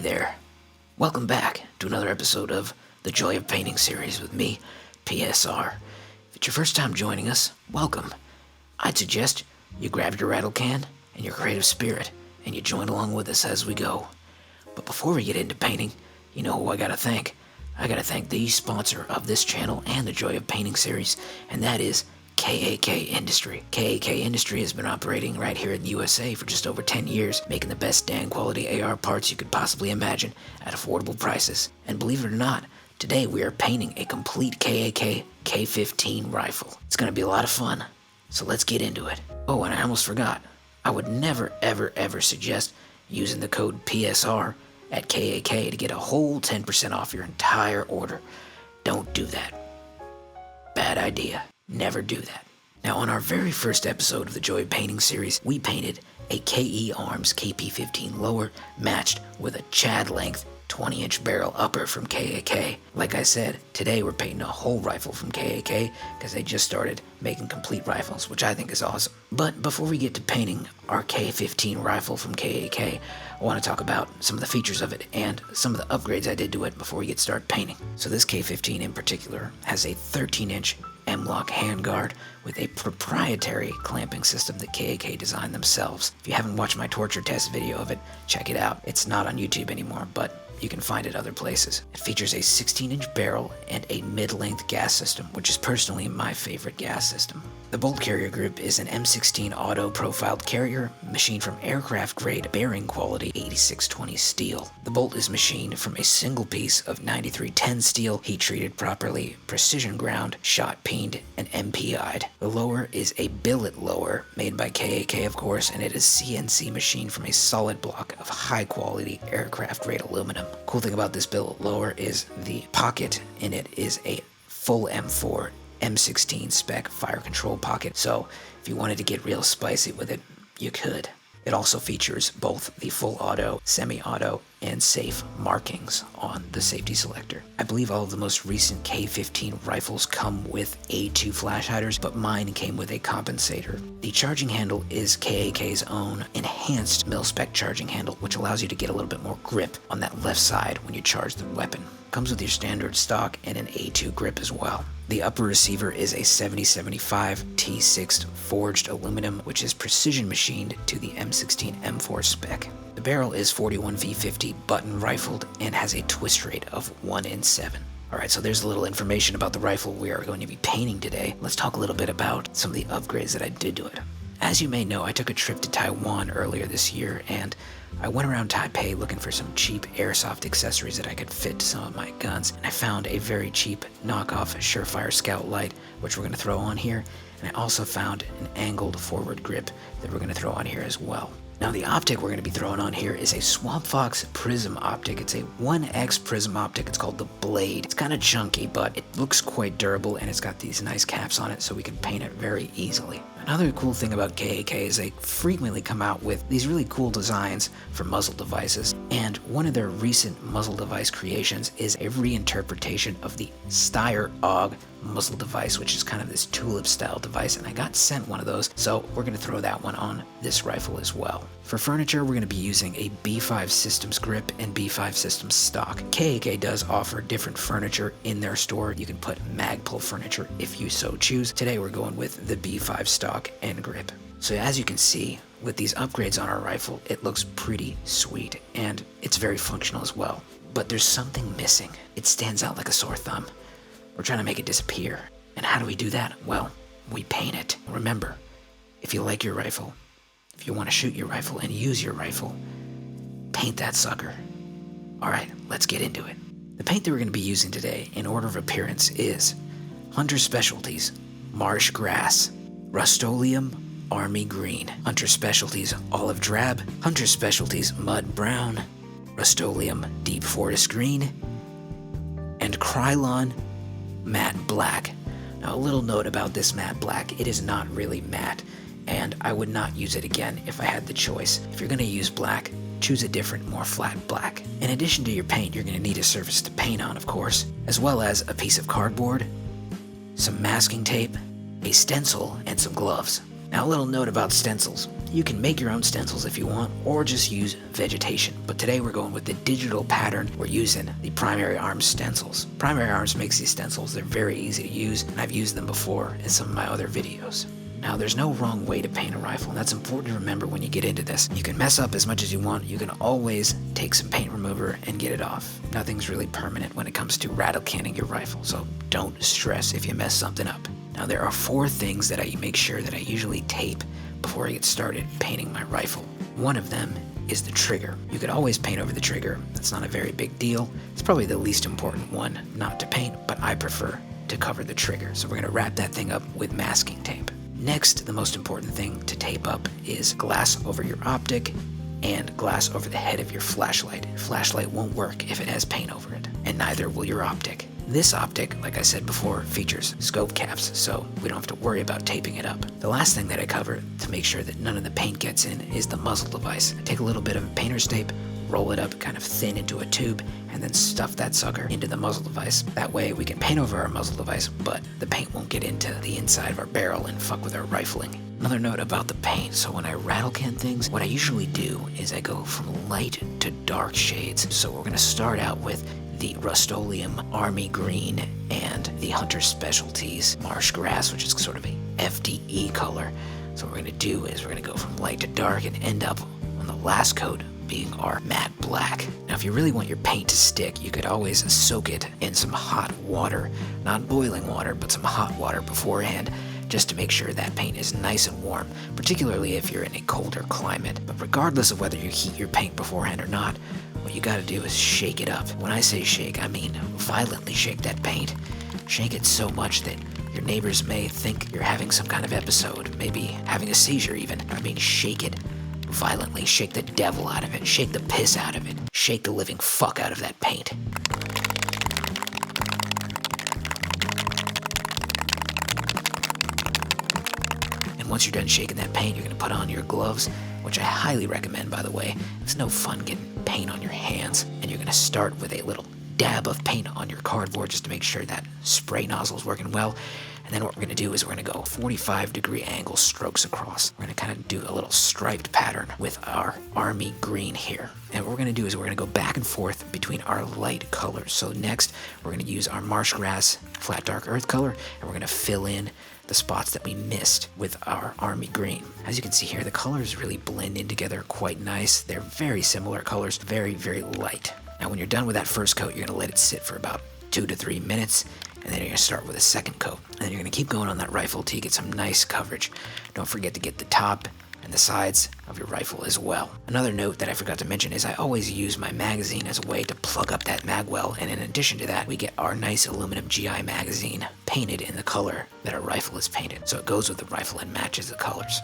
there. Welcome back to another episode of the Joy of Painting series with me, PSR. If it's your first time joining us, welcome. I'd suggest you grab your rattle can and your creative spirit and you join along with us as we go. But before we get into painting, you know who I gotta thank. I gotta thank the sponsor of this channel and the Joy of Painting series, and that is KAK Industry. KAK Industry has been operating right here in the USA for just over 10 years, making the best damn quality AR parts you could possibly imagine at affordable prices. And believe it or not, today we are painting a complete KAK K15 rifle. It's gonna be a lot of fun, so let's get into it. Oh, and I almost forgot. I would never, ever suggest using the code PSR at KAK to get a whole 10% off your entire order. Don't do that. Bad idea. Never do that. Now, on our very first episode of the Joy of Painting series, we painted a KE Arms KP15 lower matched with a Chad length 20-inch barrel upper from KAK. Like I said, today we're painting a whole rifle from KAK because they just started making complete rifles, which I think is awesome. But before we get to painting our K15 rifle from KAK, I want to talk about some of the features of it and some of the upgrades I did to it before we get started painting. So this K15 in particular has a 13-inch M-LOK handguard with a proprietary clamping system that KAK designed themselves. If you haven't watched my torture test video of it, check it out. It's not on YouTube anymore, but you can find it other places. It features a 16-inch barrel and a mid-length gas system, which is personally my favorite gas system. The bolt carrier group is an M16 auto-profiled carrier machined from aircraft-grade bearing quality 8620 steel. The bolt is machined from a single piece of 9310 steel, heat-treated properly, precision ground, shot-peened, and MPI'd. The lower is a billet lower, made by KAK of course, and it is CNC machined from a solid block of high-quality aircraft-grade aluminum. Cool thing about this billet lower is the pocket in it is a full M4 M16 spec fire control pocket, so if you wanted to get real spicy with it, you could. It also features both the full auto, semi-auto, and safe markings on the safety selector. I believe all of the most recent K15 rifles come with A2 flash hiders, but mine came with a compensator. The charging handle is KAK's own enhanced mil-spec charging handle, which allows you to get a little bit more grip on that left side when you charge the weapon. Comes with your standard stock and an A2 grip as well. The upper receiver is a 7075 T6 forged aluminum, which is precision machined to the M16 M4 spec. The barrel is 41V50 button rifled and has a twist rate of 1 in 7. Alright, so there's a little information about the rifle we are going to be painting today. Let's talk a little bit about some of the upgrades that I did to it. As you may know, I took a trip to Taiwan earlier this year, and I went around Taipei looking for some cheap airsoft accessories that I could fit to some of my guns, and I found a very cheap knockoff Surefire Scout Light, which we're going to throw on here, and I also found an angled forward grip that we're going to throw on here as well. Now the optic we're going to be throwing on here is a Swamp Fox Prism optic. It's a 1X Prism optic. It's called the Blade. It's kind of chunky, but it looks quite durable, and it's got these nice caps on it so we can paint it very easily. Another cool thing about KAK is they frequently come out with these really cool designs for muzzle devices, and one of their recent muzzle device creations is a reinterpretation of the Steyr AUG muzzle device, which is kind of this tulip style device, and I got sent one of those, so we're going to throw that one on this rifle as well. For furniture, we're going to be using a B5 Systems grip and B5 Systems stock. KAK does offer different furniture in their store. You can put Magpul furniture if you so choose. Today we're going with the B5 stock and grip. So as you can see, with these upgrades on our rifle, it looks pretty sweet, and it's very functional as well. But there's something missing. It stands out like a sore thumb. We're trying to make it disappear. And how do we do that? Well, we paint it. Remember, if you like your rifle, if you want to shoot your rifle and use your rifle, paint that sucker. Alright, let's get into it. The paint that we're going to be using today, in order of appearance, is Hunter Specialties Marsh Grass, Rust-Oleum Army Green, Hunter Specialties Olive Drab, Hunter Specialties Mud Brown, Rust-Oleum Deep Forest Green, and Krylon Matte Black. Now a little note about this matte black, it is not really matte, and I would not use it again if I had the choice. If you're going to use black, choose a different, more flat black. In addition to your paint, you're going to need a surface to paint on, of course, as well as a piece of cardboard, some masking tape, a stencil, and some gloves. Now a little note about stencils. You can make your own stencils if you want, or just use vegetation. But today we're going with the digital pattern. We're using the Primary Arms stencils. Primary Arms makes these stencils. They're very easy to use, and I've used them before in some of my other videos. Now, there's no wrong way to paint a rifle, and that's important to remember when you get into this. You can mess up as much as you want. You can always take some paint remover and get it off. Nothing's really permanent when it comes to rattle canning your rifle, so don't stress if you mess something up. Now, there are 4 things that I make sure that I usually tape before I get started painting my rifle. One of them is the trigger. You could always paint over the trigger. That's not a very big deal. It's probably the least important one not to paint, but I prefer to cover the trigger. So we're gonna wrap that thing up with masking tape. Next, the most important thing to tape up is glass over your optic and glass over the head of your flashlight. Your flashlight won't work if it has paint over it, and neither will your optic. This optic, like I said before, features scope caps, so we don't have to worry about taping it up. The last thing that I cover to make sure that none of the paint gets in is the muzzle device. I take a little bit of painter's tape, roll it up kind of thin into a tube, and then stuff that sucker into the muzzle device. That way we can paint over our muzzle device, but the paint won't get into the inside of our barrel and fuck with our rifling. Another note about the paint, so when I rattle can things, what I usually do is I go from light to dark shades. So we're gonna start out with the Rust-Oleum Army Green and the Hunter Specialties Marsh Grass, which is sort of a FDE color. So what we're gonna do is we're gonna go from light to dark and end up on the last coat being our matte black. Now, if you really want your paint to stick, you could always soak it in some hot water, not boiling water, but some hot water beforehand, just to make sure that paint is nice and warm, particularly if you're in a colder climate. But regardless of whether you heat your paint beforehand or not, what you gotta do is shake it up. When I say shake, I mean violently shake that paint. Shake it so much that your neighbors may think you're having some kind of episode, maybe having a seizure even. I mean, shake it violently. Shake the devil out of it. Shake the piss out of it. Shake the living fuck out of that paint. And once you're done shaking that paint, you're gonna put on your gloves, which I highly recommend, by the way. It's no fun getting paint on your hands. And you're gonna start with a little dab of paint on your cardboard just to make sure that spray nozzle is working well. And then what we're gonna do is we're gonna go 45-degree angle strokes across. We're gonna kind of do a little striped pattern with our army green here. And what we're gonna do is we're gonna go back and forth between our light colors. So next, we're gonna use our marsh grass flat dark earth color, and we're gonna fill in the spots that we missed with our army green. As you can see here, the colors really blend in together quite nice. They're very similar colors, very, very light. Now, when you're done with that first coat, you're gonna let it sit for about 2 to 3 minutes, and then you're gonna start with a second coat. And then you're gonna keep going on that rifle till you get some nice coverage. Don't forget to get the top and the sides of your rifle as well. Another note that I forgot to mention is I always use my magazine as a way to plug up that mag well, and in addition to that, we get our nice aluminum GI magazine painted in the color that our rifle is painted. So it goes with the rifle and matches the colors.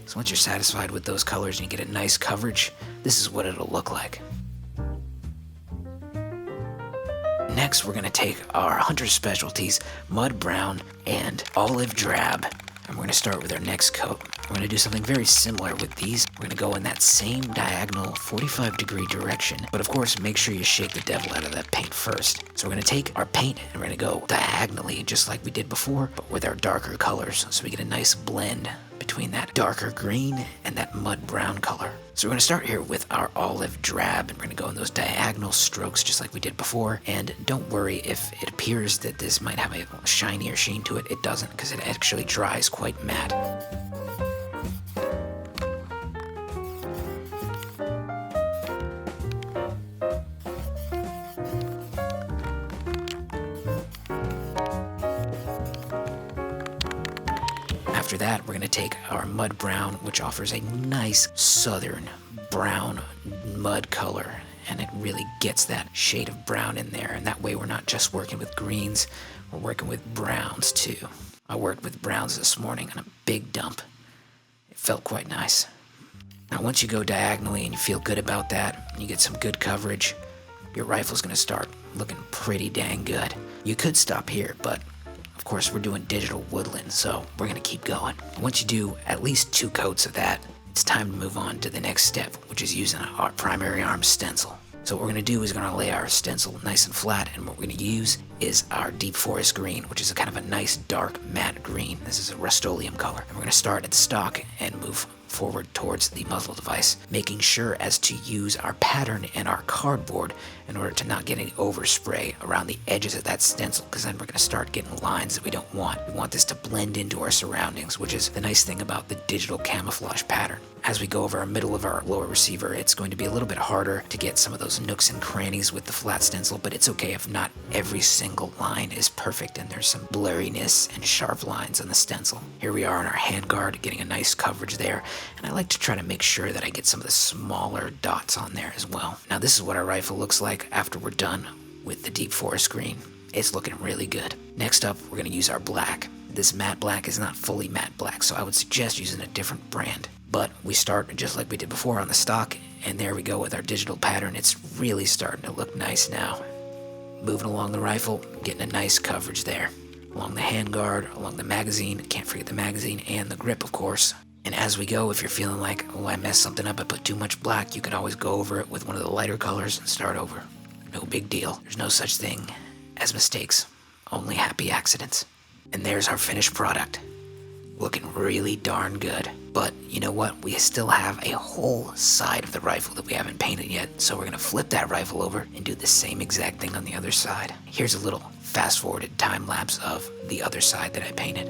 So once you're satisfied with those colors and you get a nice coverage, this is what it'll look like. Next, we're gonna take our Hunter Specialties Mud Brown and Olive Drab, and we're gonna start with our next coat. We're gonna do something very similar with these. We're gonna go in that same diagonal 45-degree direction, but of course, make sure you shake the devil out of that paint first. So we're gonna take our paint and we're gonna go diagonally, just like we did before, but with our darker colors, so we get a nice blend between that darker green and that mud brown color. So we're gonna start here with our olive drab, and we're gonna go in those diagonal strokes just like we did before. And don't worry if it appears that this might have a shinier sheen to it. It doesn't, because it actually dries quite matte. After that, we're gonna take our mud brown, which offers a nice southern brown mud color, and it really gets that shade of brown in there. And that way we're not just working with greens, we're working with browns too. I worked with browns this morning on a big dump. It felt quite nice. Now once you go diagonally and you feel good about that, and you get some good coverage, your rifle's gonna start looking pretty dang good. You could stop here, but of course, we're doing digital woodland, so we're gonna keep going. Once you do at least 2 coats of that, it's time to move on to the next step, which is using our primary arm stencil. So what we're going to do is we're going to lay our stencil nice and flat, and what we're going to use is our deep forest green, which is a kind of a nice dark matte green. This is a Rust-Oleum color. And we're going to start at the stock and move forward towards the muzzle device, making sure as to use our pattern and our cardboard in order to not get any overspray around the edges of that stencil, because then we're going to start getting lines that we don't want. We want this to blend into our surroundings, which is the nice thing about the digital camouflage pattern. As we go over our middle of our lower receiver, it's going to be a little bit harder to get some of those nooks and crannies with the flat stencil, but it's okay if not every single line is perfect and there's some blurriness and sharp lines on the stencil. Here we are on our handguard, getting a nice coverage there, and I like to try to make sure that I get some of the smaller dots on there as well. Now this is what our rifle looks like after we're done with the deep forest green. It's looking really good. Next up, we're going to use our black. This matte black is not fully matte black, so I would suggest using a different brand. But we start just like we did before on the stock, and there we go with our digital pattern. It's really starting to look nice now. Moving along the rifle, getting a nice coverage there. Along the handguard, along the magazine, can't forget the magazine, and the grip, of course. And as we go, if you're feeling like, oh, I messed something up, I put too much black, you can always go over it with one of the lighter colors and start over. No big deal. There's no such thing as mistakes, only happy accidents. And there's our finished product. Looking really darn good. But you know what? We still have a whole side of the rifle that we haven't painted yet, so we're going to flip that rifle over and do the same exact thing on the other side. Here's a little fast-forwarded time lapse of the other side that I painted.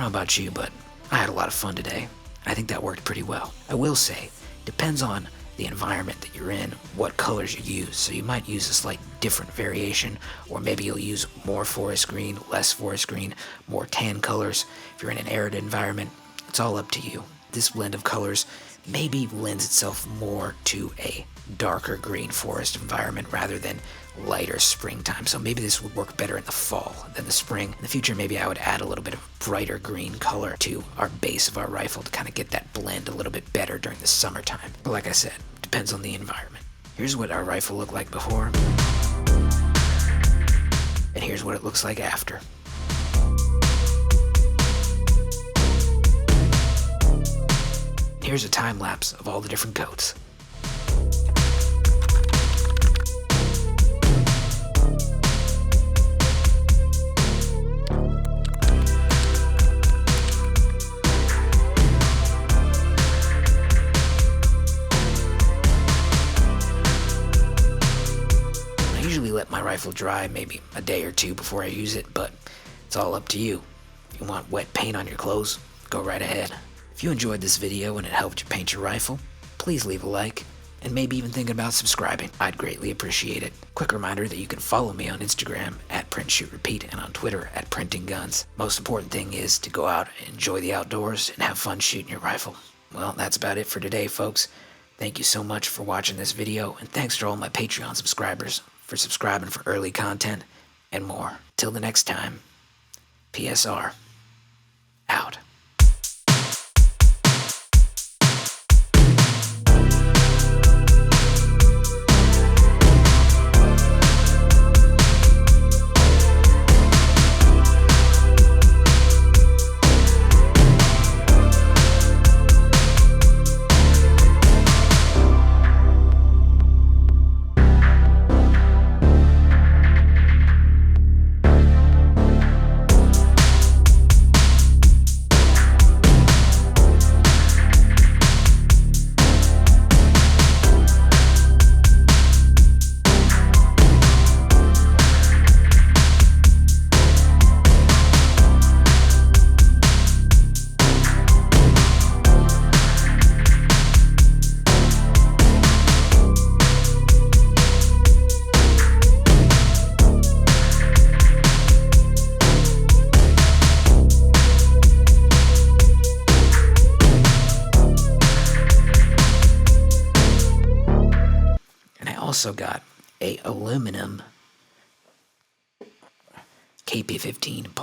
About you, but I had a lot of fun today. I think that worked pretty well. I will say, depends on the environment that you're in, what colors you use. So you might use a slight different variation, or maybe you'll use more forest green, less forest green, more tan colors. If you're in an arid environment, it's all up to you. This blend of colors maybe lends itself more to a darker green forest environment rather than lighter springtime. So maybe this would work better in the fall than the spring. In the future, maybe I would add a little bit of brighter green color to our base of our rifle to kind of get that blend a little bit better during the summertime. But like I said, depends on the environment. Here's what our rifle looked like before, and here's what it looks like after. Here's a time lapse of all the different coats. Let my rifle dry maybe a day or two before I use it, but it's all up to you. If you want wet paint on your clothes, go right ahead. If you enjoyed this video and it helped you paint your rifle, please leave a like and maybe even think about subscribing. I'd greatly appreciate it. Quick reminder that you can follow me on Instagram at PrintShootRepeat and on Twitter at PrintingGuns. Most important thing is to go out and enjoy the outdoors and have fun shooting your rifle. Well, that's about it for today, folks. Thank you so much for watching this video, and thanks to all my Patreon subscribers for subscribing for early content and more. Till the next time, PSR. Out. And I also got a aluminum KP15